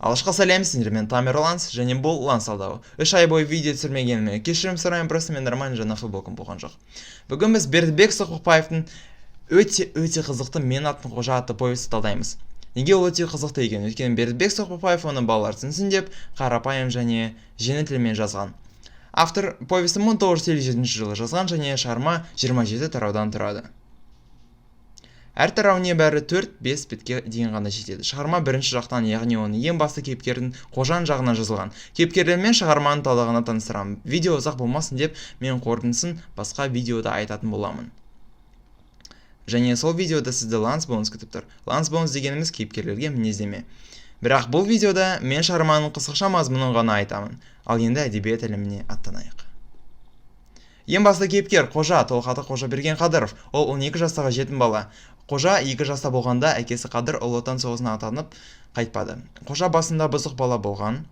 Алышқа сәлем, сіздермен Тамер Ланс, және бұл Ланс алдауы. 3 ай бойы видео түсірмегеніме кешірім сұраймын, просто мен нормально жаңа футболкам болған жоқ. Бүгін біз Бердібек Соқпаевтың өте қызықты Мен атын қожа атты повесті талдаймыз. Неге ол өте қызықты екен? Өйткені Бердібек Соқпаев оны балалар түсінсін деп қарапайым және жеңіл тілмен жазған. Автор повесті 1957 жылы жазған және шығарма 27 тараудан тұрады. Әр тарау небәрі 4-5 бетке дейін ғана жетеді. Шығарма бірінші жақтан, яғни оның ең басты кейіпкердің қожан жағынан жазылған. Кейіпкерлермен шығарманы талдағына таныстырамын. Видео ұзақ болмасын деп, мен қорытындысын басқа видеода айтатын боламын. Және сол видеода сізді Ланс Боунс күтіп тұр. Ланс Боунс дегеніміз кейіпкерлерге мінездеме. Бірақ бұл видеода мен шығарманың қысқаша мазмұнын ғана айтамын. Ал енді әдебиет іліміне аттанайық. Ең басты кейіпкер қожа, Толғаты Қожаберген Қадыров. Ол 12 жастағы жетім бала. Қожа 2 жаста болғанда әкесі Қадыр Ұлы Отан соғысына аттанып қайтпады. Қожа басында бұзық бала болған.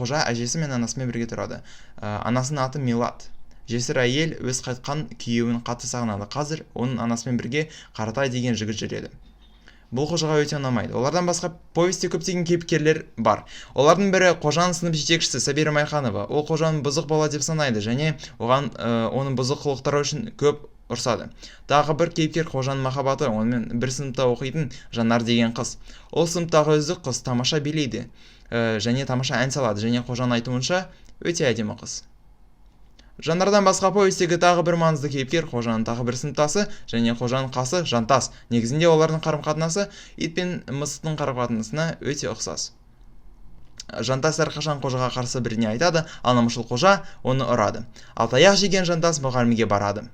Қожа әжесі мен анасымен бірге тұрады. Анасының аты Милат. Жесір әйел өз қайтқан күйеуін қатты сағынады. Қазір оның анасымен бірге Қаратай деген жігіт жүреді. Бұл қожаға өте ұнамайды. Олардан басқа повесте көптеген кейіпкерлер бар. Олардың бірі қожаның сынып жетекшісі Сабира Майханова. Ол қожаны бұзық бала деп санайды және оның бұзық қылықтары үшін көп ұрсады. Тағы бір кейіпкер қожаның махаббаты, онымен бір сыныпта оқитын Жанар деген қыз. Ол сыныптағы үздік қыз, тамаша билейді және тамаша ән салады және қожаның айтуынша өте әдемі қыз. Жанардан басқа повестегі тағы бір маңызды кейіпкер қожаның тағы бір сыныптасы және қожаның қасы Жантас. Негізінде олардың қарым-қатынасы ит пен мысықтың қарым-қатынасына өте ұқсас. Жантас әрқашан қожаға қарсы біріне айтады, ал намысшыл қожа оны ұрады. Ал таяқ жеген Жантас мұғалімге барады.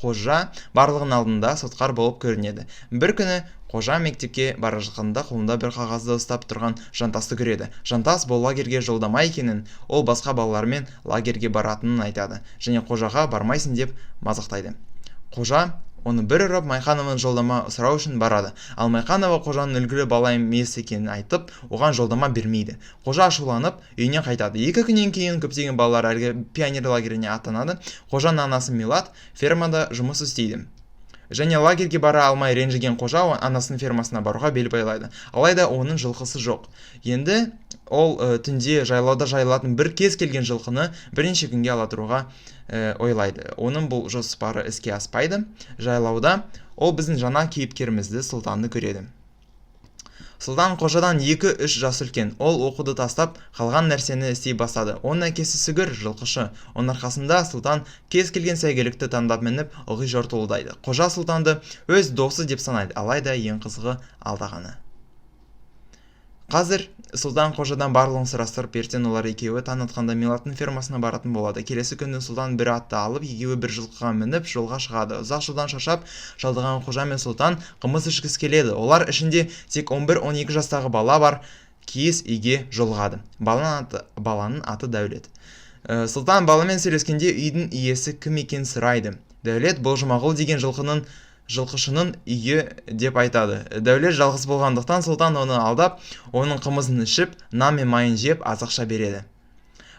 Қожа барлығының алдында сотқар болып көрінеді. Бір күні қожа мектепке бара жатқанда қолында бір қағазды ұстап тұрған Жантасты көреді. Жантас бұл лагерге жолдама екенін, ол басқа балалармен лагерге баратынын айтады және қожаға бармайсың деп мазақтайды. Қожа оны бір ұрып Майхановың жолдама сұрау үшін барады. Ал Майханова қожаның үлгілі бала емес екенін айтып, оған жолдама бермейді. Қожа ашуланып, үйіне қайтады. 2 күннен кейін көптеген балалар әлгі пионер лагеріне аттанады. Қожаның анасы Милат фермада жұмыс істейді. Және лагерге бара алмай ренжіген қожа анасының фермасына баруға бел байлайды. Алайда оның жылқысы жоқ. Енді ол түнде жайлауда жайылатын бір кез келген жылқыны бірнеше күнге ала тұруға ойлайды. Оның бұл жоспары іске аспайды. Жайлауда ол біздің жаңа кейіпкерімізді Сұлтанды көреді. Сұлтан қожадан 2-3 жас үлкен. Ол оқуды тастап, қалған нәрсені істей бастады. Оның әкесі Сүгір жылқышы. Оның арқасында Сұлтан кез келген сәйгелікті таңдап мініп, ылғи жортуылдайды. Қожа Сұлтанды өз досы деп санайды, алайда ең қызығы алдағаны. Қазір Сұлтан қожадан барлығын сұрастырып, ертең олар екеуі таң атқанда Милаттың фермасына баратын болады. Келесі күні Сұлтан бір атты алып, екеуі бір жылқыға мініп, жолға шығады. Ұзақ жолдан шаршап, шалдыған қожа мен Сұлтан қымыз ішкісі келеді. Олар ішінде тек 11-12 жастағы бала бар. Киіз үйге жолығады. Баланың аты Дәулет. Сұлтан баламен сөйлескенде үйдің иесі кім екенін сұрайды. Дәулет бұл Жұмағұл деген жылқышының үйі деп айтады. Дәулет жалғыз болғандықтан Сұлтан оны алдап, оның қымызын ішіп, нан мен майын жеп азықша береді.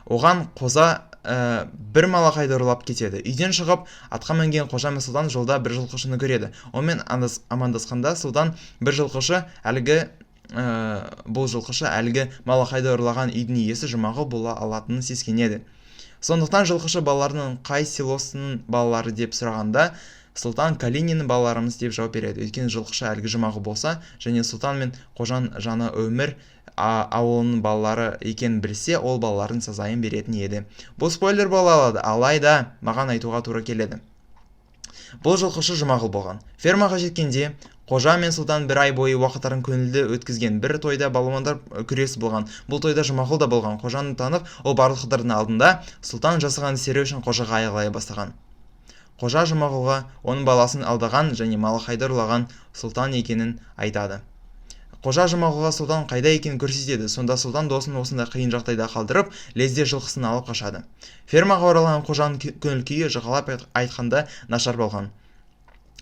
Оған қожа бір малақайды ұрлап кетеді. Үйден шығып, атқа мінген қожа мен Сұлтан жолда бір жылқышыны көреді. Онымен амандасқанда Сұлтан бұл жылқышы әлгі малақайды ұрлаған үйдің иесі Жұмағұл бола алатынын сескенеді. Сондықтан жылқышы балаларының қай селосының балалары деп сұрағанда, Сұлтан Калининнің балаларымыз деп жауап береді. Өйткені жылқышы әлгі Жұмағұл болса, және Сұлтан мен қожаның жаны өмір ауылының балалары екенін білсе, ол балалардың сазайын беретін еді. Бұл спойлер бола алады, алайда маған айтуға тура келеді. Бұл жылқышы Жұмағұл болған. Фермаға жеткенде қожа мен Сұлтан бір ай бойы уақыттарын көңілді өткізген. Бір тойда балуандар күресі болған. Бұл тойда Жұмағұл да болған. Қожаны танып, ол барлықтардың алдында Сұлтан жасаған істері үшін қожаға айғайлай бастаған. Қожа Жұмағұлға оның баласын алдаған және малақайды ұрлаған Сұлтан екенін айтады. Қожа Жұмағұлға Сұлтан қайда екенін көрсетеді. Сонда Сұлтан досын осында қиын жағдайда қалдырып, лезде жылқысын алып қашады. Фермаға оралған қожаның көңіл күйі жағалап айтқанда нашар болған.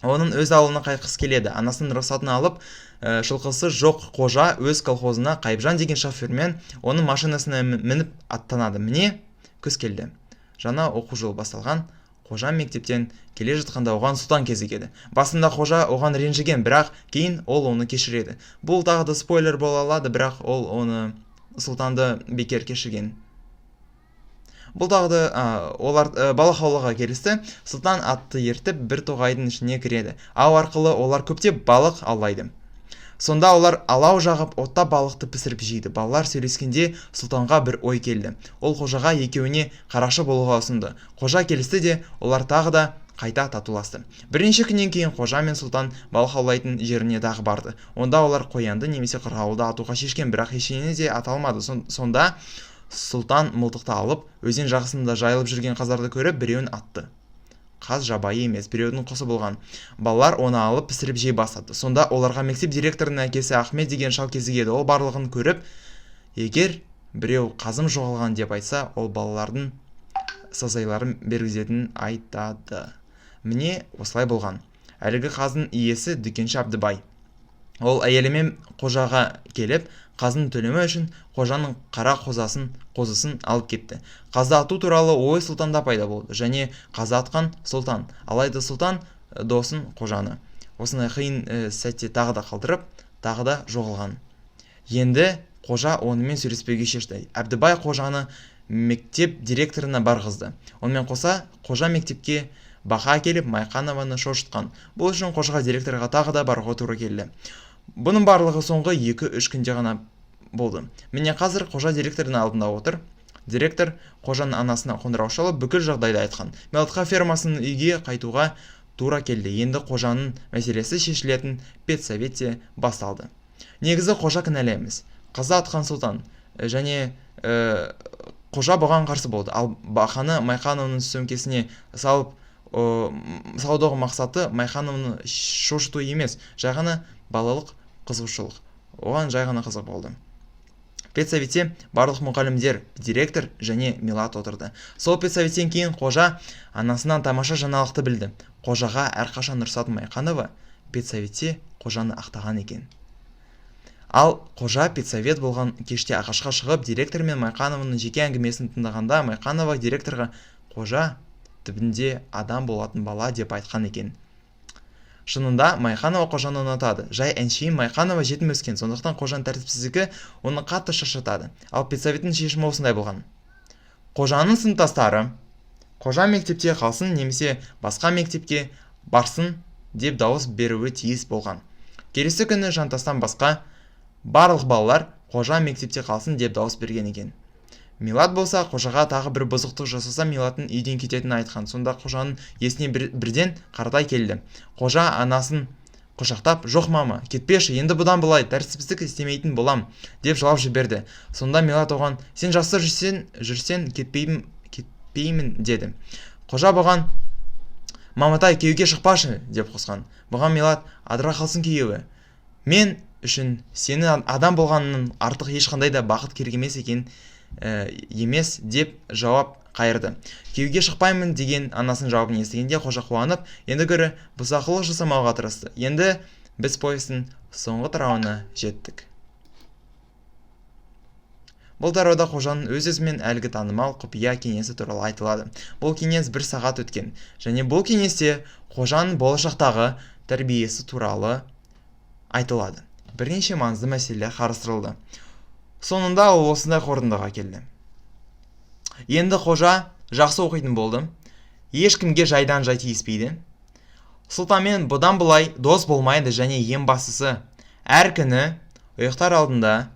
Оның өз ауылына қайтқысы келеді. Анасының рұқсатын алып, жылқысы жоқ қожа өз колхозына Қайыпжан деген шофермен оның машинасына мініп аттанады. Міне, күз келді. Жаңа оқу жылы басталған. Қожа мектептен келе жатқанда оған Сұлтан кезігеді. Басында қожа оған ренжіген, бірақ кейін ол оны кешіреді. Бұл тағы да спойлер бола алады, бірақ ол оны сұлтанды бекер кешірген. Бұл дағды олар балық аулауға келісті. Сұлтан атты ертіп бір тоғайдың ішіне кіреді. Ау арқылы олар көптеп балық аулайды. Сонда олар алау жағып, отта балықты пісіріп жейді. Балалар сөйлескенде сұлтанға бір ой келді. Ол қожаға екеуіне қарақшы болуға ұсынды. Қожа келісті де, олар тағы да қайта татуласты. Бірнеше күннен кейін қожа мен сұлтан балық аулайтын жеріне тағы барды. Онда олар қоянды немесе қырғауылды атуға шешкен, бірақ ештеңе де ата алмады. Сонда сұлтан мылтықты алып, өзен жағасында жайылып жүрген қаздарды көріп, біреуін атты. Қаз жабайы емес, біреудің құсы болған. Балалар оны алып пісіріп жей бастады. Сонда оларға мектеп директорының әкесі Ахмет деген шал кезігеді. Ол барлығын көріп, егер біреу қазым жоғалған деп айтса, ол балалардың сазайларын бергізетінін айтады. Міне осылай болған. Әлгі қаздың иесі дүкенші Әбдібай. Ол әйелімен қожаға келіп, қазын төлемі үшін қожаның қара қозысын алып кетті. Қазды ату туралы ой сұлтанда пайда болды, және қазы атқан сұлтан. Алайда сұлтан досын қожаны осындай қиын сәтте тағы да қалдырып, тағы да жоғалған. Енді қожа онымен сөйлеспеуге шешті. Әбдібай қожаны мектеп директорына барғызды. Онымен қоса қожа мектепке бақа келіп Майқанованы шошытқан. Бұл үшін қожаға директорға тағы да баруға тура келді. Бұның барлығы соңғы 2-3 күнде ғана болды. Міне қазір қожа директордың алдында отыр. Директор қожаның анасына қоңырау шалып бүкіл жағдайды айтқан. Мелатқа фермасының үйге қайтуға тура келді. Енді қожаның мәселесі шешілетін педсоветте басталды. Негізі қожа кінәлі емес. Қаза атқан сұлтан және қожа бұған қарсы болды. Ал бақаны Майқановның сөмкесіне салып саудаға мақсаты Майқановны шошыту емес, жай ғана балалық қызығушылық. Оған жай ғана қызық болды. Педсоветте барлық мұғалімдер, директор және Милат отырды. Сол педсоветтен кейін қожа анасынан тамаша жаңалықты білді. Қожаға әрқашан Нұрсат Майқанова педсоветте қожаны ақтаған екен. Ал қожа педсовет болған кеште ағашқа шығып, директор мен Майқановның жеке әңгімесін тыңдағанда, Майқанова директорға қожа түбінде адам болатын бала деп айтқан екен. Шынында Майқанова қожаны ұнатады. Жай әншейін Майқанова жетім өскен, сондықтан қожаның тәртіпсіздігі оны қатты шаршатады. Ал педсоветтің шешімі осындай болған. Қожаның сыныптастары қожа мектепте қалсын немесе басқа мектепке барсын деп дауыс беруі тиіс болған. Келесі күні жантастан басқа барлық балалар қожа мектепте қалсын деп дауыс берген екен. Милат болса, қожаға тағы бір бұзықтық жасаса, Милаттың үйден кететінін айтқан. Сонда қожаның есіне бірден Қаратай келді. Қожа анасын құшақтап, жоқ мама, кетпеші, енді бұдан былай тәртіпсіздік істемейтін болам, деп жылап жіберді. Сонда Милат оған, сен жақсы жүрсен кетпеймін деді. Қожа бұған, маматай, күйеуге шықпашы, деп қосқан. Бұған Милат, адыра қалсын күйеуі. Мен үшін сені адам болғанның артық ешқандай да бақыт керек емес деп жауап қайырды. Күйеуге шықпаймын деген анасын жауабын естігенде қожа қуанып, енді гөрі бұзақылық жасамауға тырысты. Енді біз повестің соңғы тарауына жеттік. Бұл тарауда қожаның өз-өзімен әлгі танымал құпия кеңесі туралы айтылады. Бұл кеңес 1 сағат өткен, және бұл кеңесте қожаның болашақтағы тәрбиесі туралы айтылады. Бірнеше маңызды мәселелер қарастырылды. Сонында ол осындай қорытындыға келді. Енді қожа жақсы оқитын болды. Ешкімге жайдан жай тиіспейді. Сұлтанмен бұдан былай дос болмайды және ең бастысы, әр күні ұйықтар алдында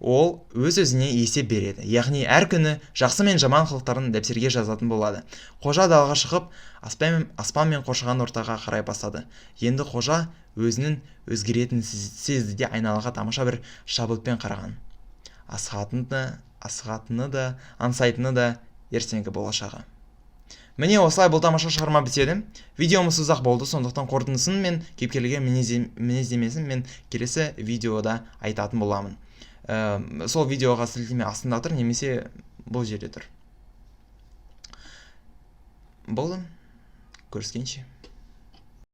ол өз-өзіне есеп береді. Яғни әр күні жақсы мен жаман қылықтарын дәптерге жазатын болады. Қожа далаға шығып, аспан мен қоршаған ортаға қарай бастады. Енді қожа өзінің өзгеретін сезді де айналаға тамаша бір шабытпен қараған. Асығатыны да, аңсайтыны да ертеңгі болашағы. Міне осылай бұл тамаша шығарма бітеді. Видеомыз ұзақ болды, сондықтан қорытындысын мен кейіпкерге мінездемесін мен келесі видеода айтатын боламын. Сол видеоға сілтеме астында тұр, немесе бұл жерде тұр. Болды. Көріскенше.